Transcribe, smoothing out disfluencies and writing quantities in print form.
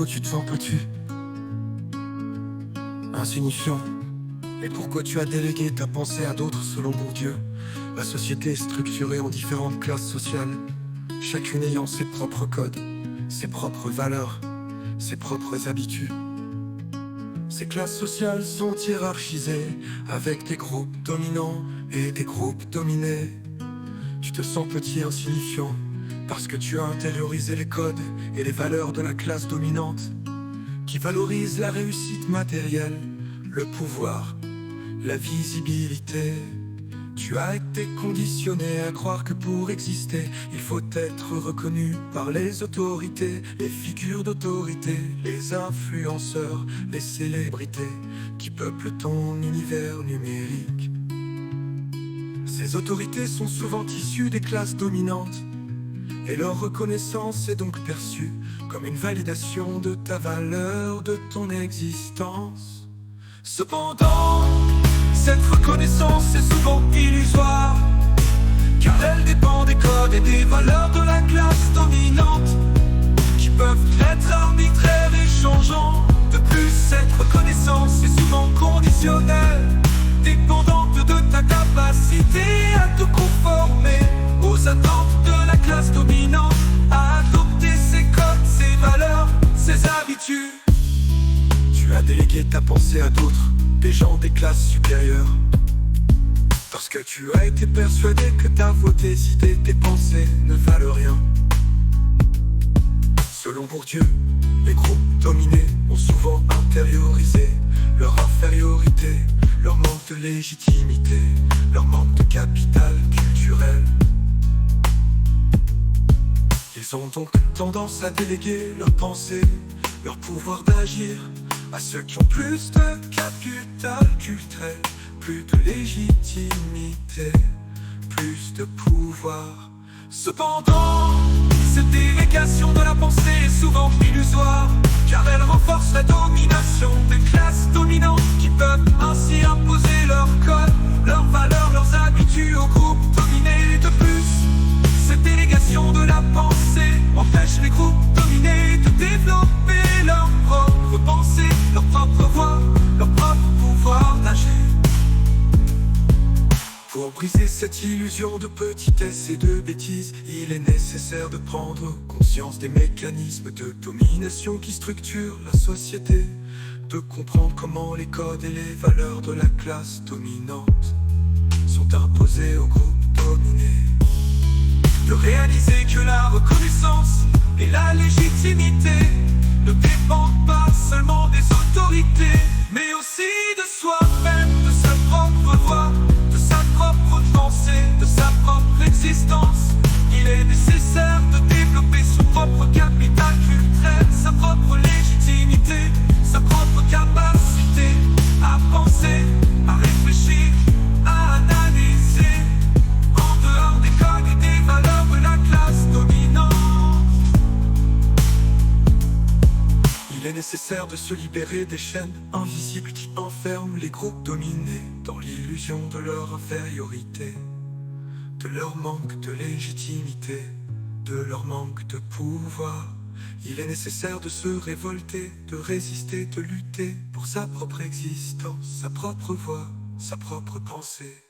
pourquoi tu te sens petit, insignifiant, et pourquoi tu as délégué ta pensée à d'autres selon Bourdieu. La société est structurée en différentes classes sociales, chacune ayant ses propres codes, ses propres valeurs, ses propres habitudes. Ces classes sociales sont hiérarchisées avec des groupes dominants et des groupes dominés. Tu te sens petit, insignifiant, parce que tu as intériorisé les codes et les valeurs de la classe dominante, qui valorise la réussite matérielle, le pouvoir, la visibilité. Tu as été conditionné à croire que pour exister, il faut être reconnu par les autorités, les figures d'autorité, les influenceurs, les célébrités qui peuplent ton univers numérique. Ces autorités sont souvent issues des classes dominantes, et leur reconnaissance est donc perçue comme une validation de ta valeur, de ton existence. Cependant, cette reconnaissance est souvent illusoire, car elle dépend des codes et des valeurs de la classe dominante, qui peuvent être arbitraires et changeants. De plus, cette reconnaissance est souvent conditionnelle, dépendante de ta capacité à te conformer aux attentes de la classe dominante, à adopter ses codes, ses valeurs, ses habitudes. Tu as délégué ta pensée à d'autres, des gens des classes supérieures, parce que tu as été persuadé que ta voix, tes idées, tes pensées ne valent rien. Selon Bourdieu, les groupes dominés ont souvent intériorisé leur infériorité, leur manque de légitimité, leur manque de capital culturel. Ils ont donc tendance à déléguer leurs pensées, leur pouvoir d'agir à ceux qui ont plus de capital culturel, plus de légitimité, plus de pouvoir. Cependant, cette délégation de la pensée est souvent illusoire, car elle renforce la domination des classes dominantes, qui peuvent ainsi imposer leurs codes, leurs valeurs, leurs habitudes aux groupes dominés. De plus, cette délégation de la pensée empêche les groupes dominés de développer leur propre pensée, leur propre voix, leur propre pouvoir d'agir. Pour briser cette illusion de petitesse et de bêtise, il est nécessaire de prendre conscience des mécanismes de domination qui structurent la société, de comprendre comment les codes et les valeurs de la classe dominante sont imposés aux groupes dominés, de réaliser que la reconnaissance et la légitimité ne dépendent pas seulement des autorités, mais aussi de soi-même, de sa propre voix, de sa propre pensée, de sa propre existence. Il est nécessaire de développer son propre capital culturel, sa propre légitimité, sa propre capacité à penser, à réfléchir, à analyser, en dehors des codes et des valeurs de la classe dominante. Il est nécessaire de se libérer des chaînes invisibles qui enferment les groupes dominés dans l'illusion de leur infériorité, de leur manque de légitimité, de leur manque de pouvoir. Il est nécessaire de se révolter, de résister, de lutter pour sa propre existence, sa propre voix, sa propre pensée.